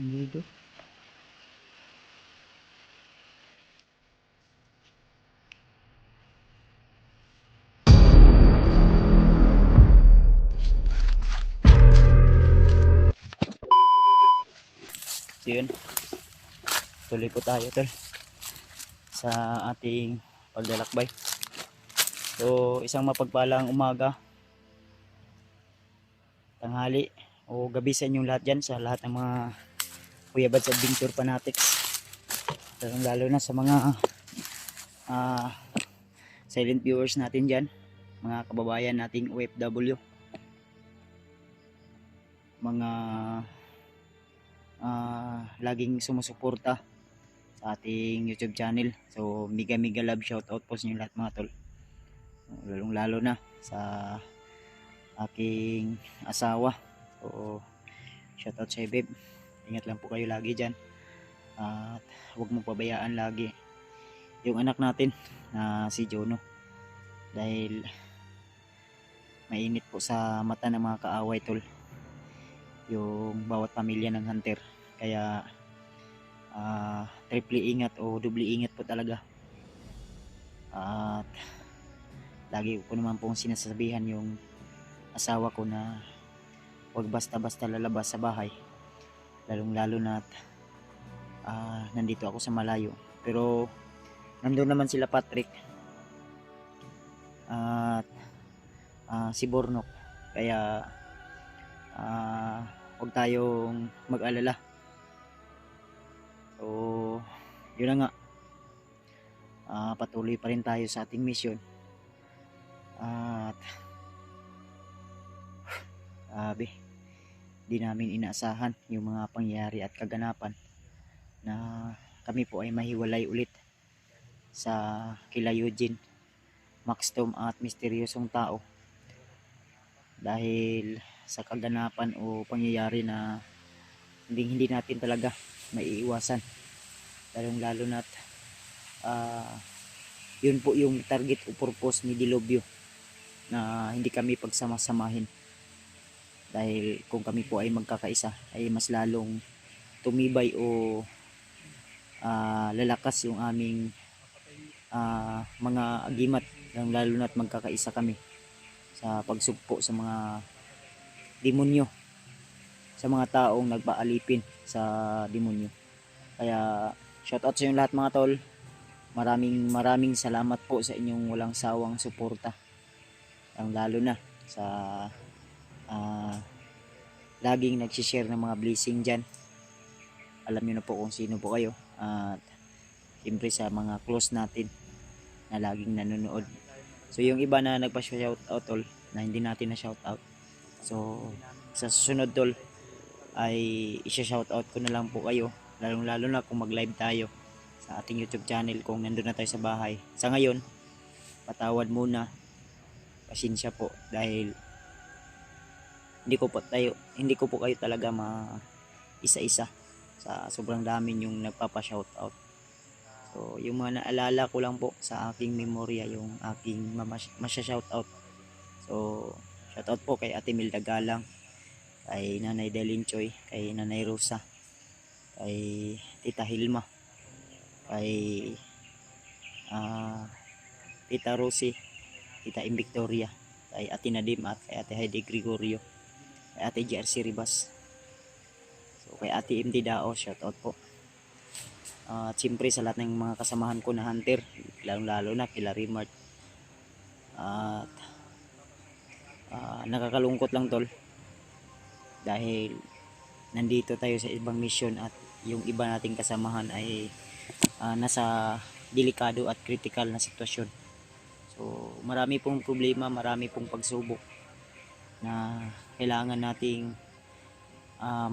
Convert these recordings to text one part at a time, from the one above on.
Dito. So yun, tuloy po tayo tol sa ating paglalakbay. So isang mapagpalang umaga, tanghali o gabi sa inyong lahat dyan, sa lahat ng mga Kuya Bads Adventure Fanatics, lalo na sa mga silent viewers natin dyan, mga kababayan nating OFW, mga laging sumusuporta sa ating YouTube channel. So mega love shoutout po sa inyo lahat mga tol, lalong lalo na sa aking asawa. So shoutout sa babe, ingat lang po kayo lagi dyan, at huwag mong pabayaan lagi yung anak natin na si Jono, dahil mainit po sa mata ng mga kaaway tol yung bawat pamilya ng hunter. Kaya triple ingat o doble ingat po talaga. At lagi ko naman pong sinasabihan yung asawa ko na huwag basta-basta lalabas sa bahay, lalong lalo na nandito ako sa malayo. Pero nandun naman sila Patrick at si Bornok, kaya huwag tayong mag-alala. So yun na nga, patuloy pa rin tayo sa ating mission. At di namin inaasahan yung mga pangyayari at kaganapan na kami po ay mahiwalay ulit sa kila Eugene, Maxtom at misteryosong tao, dahil sa kaganapan o pangyayari na hindi natin talaga maiiwasan, lalong lalo na yun po yung target o purpose ni Dilobyo, na hindi kami pagsama-samahin. Dahil kung kami po ay magkakaisa ay mas lalong tumibay o lalakas yung aming mga agimat, lalo na't magkakaisa kami sa pagsugpo sa mga demonyo, sa mga taong nagpaalipin sa demonyo. Kaya shoutout sa inyo lahat mga tol, maraming salamat po sa inyong walang sawang suporta, lalo na sa laging nagsishare ng mga blessing dyan. Alam nyo na po kung sino po kayo, at siyempre sa mga close natin na laging nanonood. So yung iba na nagpa-shoutout tol na hindi natin na shoutout, so sa susunod tol ay i-shoutout ko na lang po kayo, lalong lalo na kung mag live tayo sa ating YouTube channel kung nandun na tayo sa bahay. Sa ngayon, patawad muna, pasensya po, dahil hindi ko po kayo talaga isa-isa sa sobrang dami yung nagpapa-shoutout. So yung mga naalala ko lang po sa aking memorya, yung aking masya-shoutout. So shoutout po kay Ate Milda Galang, kay Nanay Delin Choy, kay Nanay Rosa, kay Tita Hilma, kay Tita Rosie, Tita Invictoria, kay Ate Nadim at kay Ate Heidi Gregorio, kay Ate JRC Ribas, so kay Ate MD Dao, shoutout po. At siyempre sa lahat ng mga kasamahan ko na hunter, lalo na kila Rimart. At nakakalungkot lang tol, dahil nandito tayo sa ibang mission at yung iba nating kasamahan ay nasa delikado at critical na sitwasyon. So marami pong problema, marami pong pagsubok na kailangan nating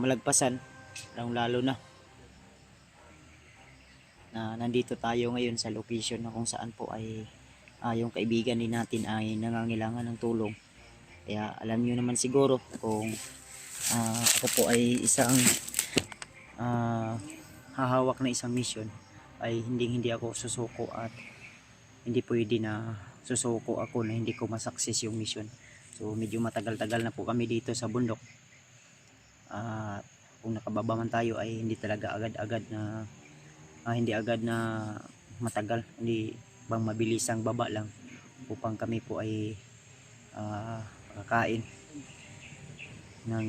malagpasan, lalo na nandito tayo ngayon sa location na kung saan po ay yung kaibigan din natin ay nangangailangan ng tulong. Kaya alam nyo naman siguro kung ako po ay isang hahawak na isang mission, ay hindi ako susuko, at hindi pwede na susuko ako na hindi ko masukses yung mission. So medyo matagal-tagal na po kami dito sa bundok, at kung nakababa man tayo ay hindi talaga agad-agad na hindi agad na matagal, hindi bang mabilisang baba lang upang kami po ay makakain ng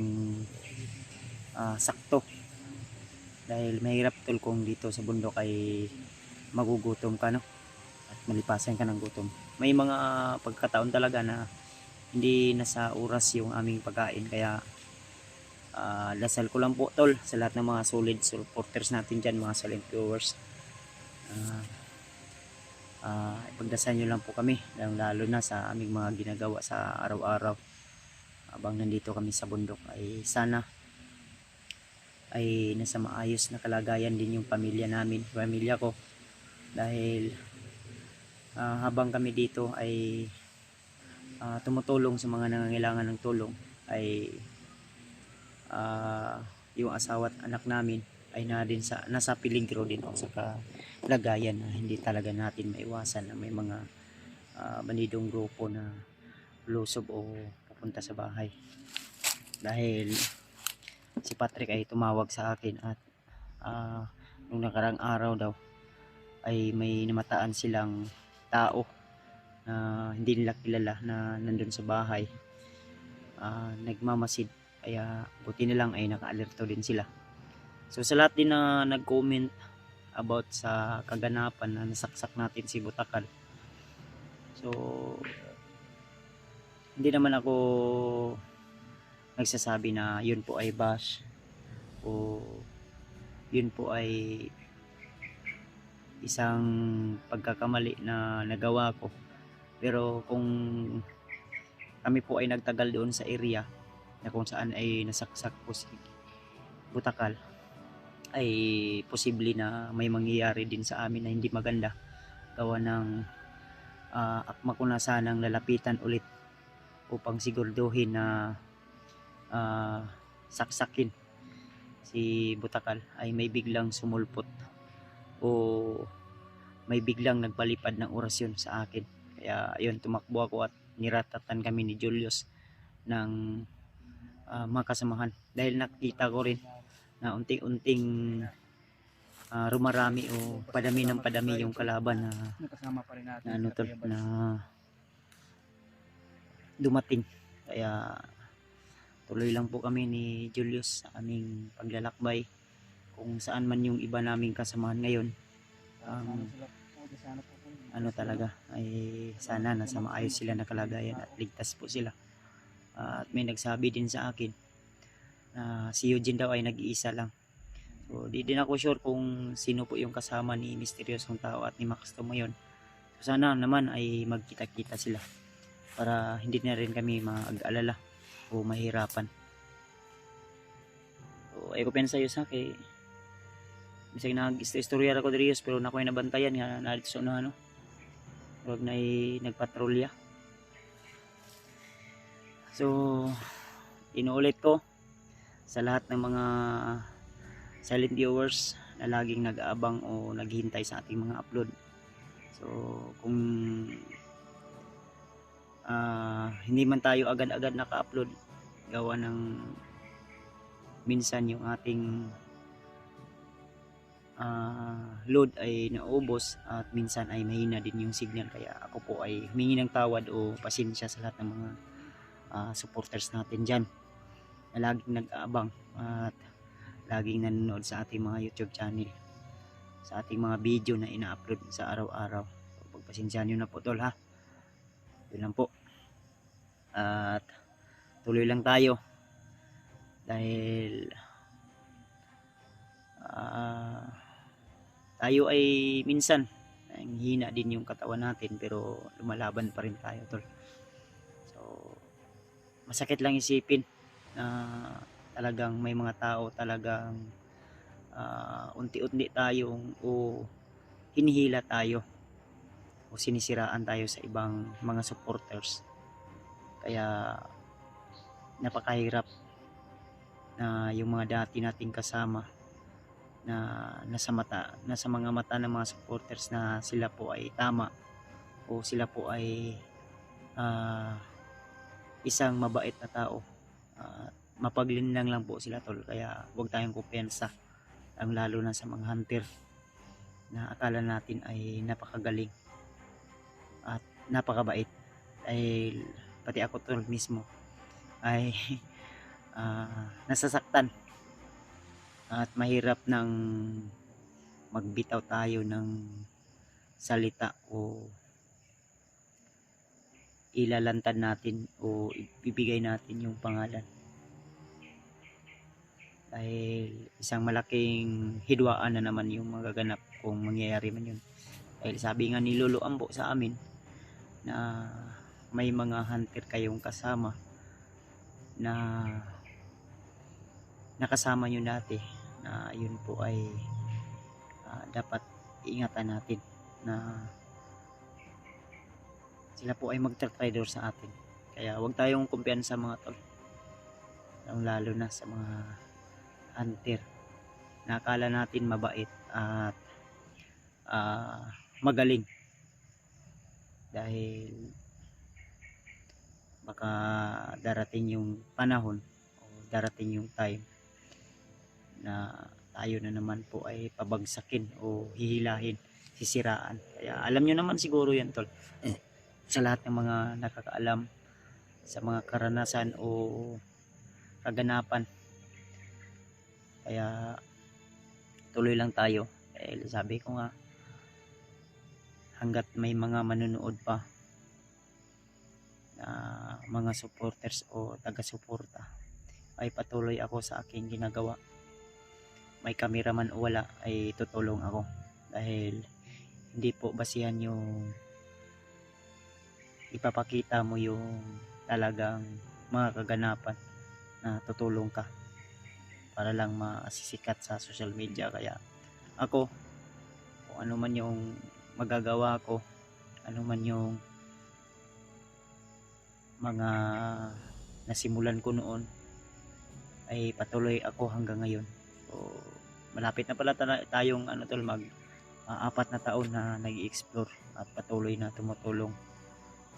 sakto, dahil mahirap tol kung dito sa bundok ay magugutom ka, no, at malipasan ka ng gutom. May mga pagkataon talaga na hindi nasa oras yung aming pagkain, kaya dasal ko lang po tol sa lahat ng mga solid supporters natin dyan, mga silent viewers, ipagdasal nyo lang po kami, lalo na sa aming mga ginagawa sa araw-araw habang nandito kami sa bundok. Ay sana ay nasa maayos na kalagayan din yung pamilya namin, pamilya ko, dahil habang kami dito ay tumutulong sa mga nangangailangan ng tulong, ay yung asawa at anak namin ay nasa peligro din o sa kalagayan na hindi talaga natin maiwasan na may mga bandidong grupo na lusob o pupunta sa bahay. Dahil si Patrick ay tumawag sa akin at nung nakarang araw daw ay may namataan silang tao na hindi nila kilala na nandun sa bahay, nagmamasid, kaya buti na lang ay naka-alerto din sila. So sa lahat din na nag-comment about sa kaganapan na nasaksak natin si Butakal, so hindi naman ako nagsasabi na yun po ay bash o yun po ay isang pagkakamali na nagawa ko. Pero kung kami po ay nagtagal doon sa area na kung saan ay nasaksak po si Butakal, ay posible na may mangyayari din sa amin na hindi maganda, gawa ng akma ko na sanang lalapitan ulit upang sigurduhin na saksakin si Butakal, ay may biglang sumulpot o may biglang nagpalipad ng orasyon sa akin. Kaya ayun, tumakbo ako at niratatan kami ni Julius ng mga kasamahan, dahil nakita ko rin na unting-unting rumarami o padami ng padami yung kalaban na ano to, na dumating. Kaya tuloy lang po kami ni Julius sa aming paglalakbay, kung saan man yung iba naming kasamahan ngayon. Ano talaga ay sana nasa maayos sila na kalagayan at ligtas po sila. At may nagsabi din sa akin na si Eugene daw ay nag-iisa lang. So di din ako sure kung sino po yung kasama ni misteryosong tao at ni Max Tumayon. So sana naman ay magkita-kita sila para hindi na rin kami mag-alala o mahirapan. So ay ko pensayo sa kay bisag nag-istorya ako diri pero nakoy nabantayan nga narito sa ano, wag na nagpatrolya. So inuulit ko sa lahat ng mga silent viewers na laging nag-aabang o naghihintay sa ating mga upload. So kung hindi man tayo agad-agad naka-upload, gawa ng minsan yung ating load ay naubos at minsan ay mahina din yung signal, kaya ako po ay humingi ng tawad o pasensya sa lahat ng mga supporters natin dyan na laging nag-aabang at laging nanonood sa ating mga YouTube channel, sa ating mga video na ina-upload sa araw-araw. So, pagpasensyahan nyo na po tol ha, yun lang po, at tuloy lang tayo dahil tayo ay minsan ang hina din yung katawan natin, pero lumalaban pa rin tayo tol. So masakit lang isipin na talagang may mga tao talagang unti-unti tayong o hinihila tayo o sinisiraan tayo sa ibang mga supporters. Kaya napakahirap na yung mga dati nating kasama na nasa mga mata ng mga supporters na sila po ay tama o sila po ay isang mabait na tao, mapaglinlang lang po sila tol, kaya huwag tayong kumpiyansa, ang lalo na sa mga hunter na akala natin ay napakagaling at napakabait, ay pati ako tol mismo ay nasasaktan at mahirap nang magbitaw tayo ng salita o ilalantad natin o ibibigay natin yung pangalan, dahil isang malaking hidwaan na naman yung magaganap kung mangyayari man yun. Dahil sabi nga ni Lolo Ambo sa amin na may mga hunter kayong kasama na nakasama nyo dati, na yun po ay dapat ingatan natin, na sila po ay magtra-traitor sa atin. Kaya huwag tayong kumpiyansa mga tol, lalo na sa mga hunter na akala natin mabait at magaling, dahil baka darating yung panahon o darating yung time na tayo na naman po ay pabagsakin o hihilahin, sisiraan. Kaya alam nyo naman siguro yan tol, sa lahat ng mga nakakaalam sa mga karanasan o kaganapan. Kaya tuloy lang tayo, dahil sabi ko nga, hanggat may mga manunood pa na mga supporters o taga-suporta, ay patuloy ako sa aking ginagawa. May cameraman o wala, ay tutulong ako, dahil hindi po basihan yung ipapakita mo yung talagang mga kaganapan na tutulong ka para lang masisikat sa social media. Kaya ako, kung ano man yung magagawa ko, ano man yung mga nasimulan ko noon, ay patuloy ako hanggang ngayon. So malapit na pala tayong tol, mag 4 na taon na nag-i-explore at patuloy na tumutulong,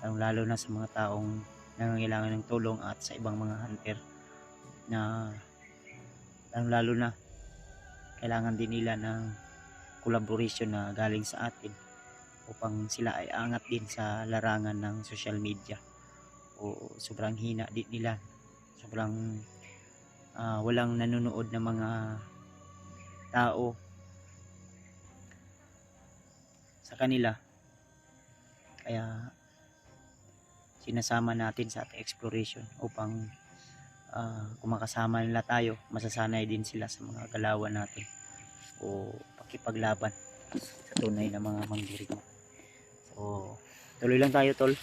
lalo na sa mga taong nangangailangan ng tulong at sa ibang mga hunter na lalo na kailangan din nila ng collaboration na galing sa atin, upang sila ay angat din sa larangan ng social media. O sobrang hina din nila, sobrang walang nanonood na mga tao sa kanila, kaya sinasama natin sa ating exploration upang kung makasama nila tayo, masasanay din sila sa mga galawan natin o pakipaglaban sa tunay na mga mandirigma. So tuloy lang tayo tol.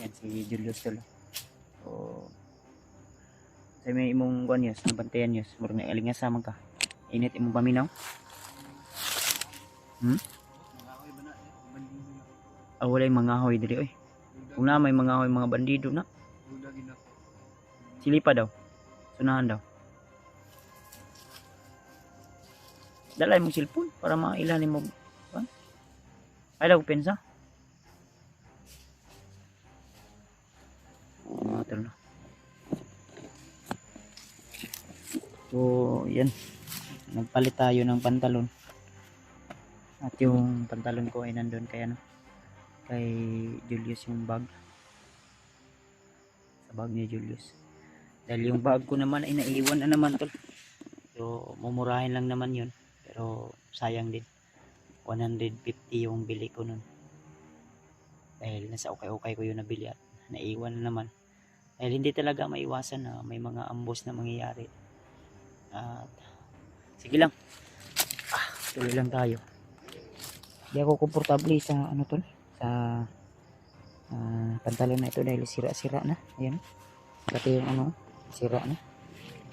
Yan si Julius tol. So sa may imong kuan yus, nabantayan yus, murag na aling sama ka. Init imong paminaw. Walay mga ahoy diri oy. Kung na may mga ahoy, mga bandido na. Silipa daw. Sunahan daw. Dalay mong cellphone para mailanin mo. Ay daw pensa. Tol na. So yan, nagpalit tayo ng pantalon, at yung pantalon ko ay nandun kay kay Julius, yung bag, sa bag ni Julius, dahil yung bag ko naman ay naiwan na naman tol. So mumurahin lang naman yun, pero sayang din, 150 yung bili ko nun, dahil nasa okay ko yun nabili at naiwan na naman, dahil hindi talaga maiwasan na may mga ambos na mangyayari. At sige lang, tuloy lang tayo. Hindi ako komportable sa tol, sa pantalon na ito, dahil sira-sira na. Ayan, pati yung sira na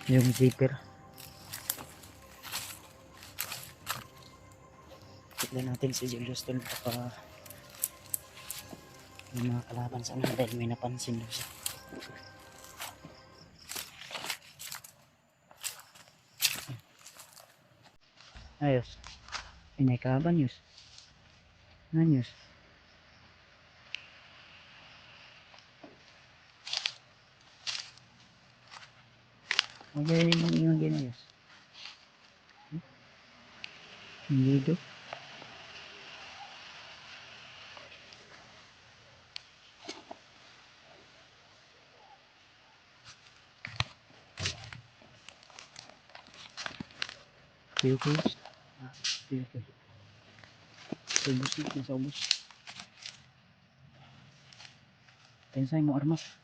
yung zipper. Tignan natin si Julius tol, baka may mga kalaban sana, dahil may napansin daw siya. Ayos, ini kaban yus, nanyus. Magaling mo yung ginayos. Hindi do. Pilkos. Pilkos. Ubus na, nasa ubus. Tensay mo armas.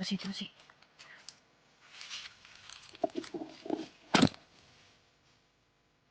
Terus.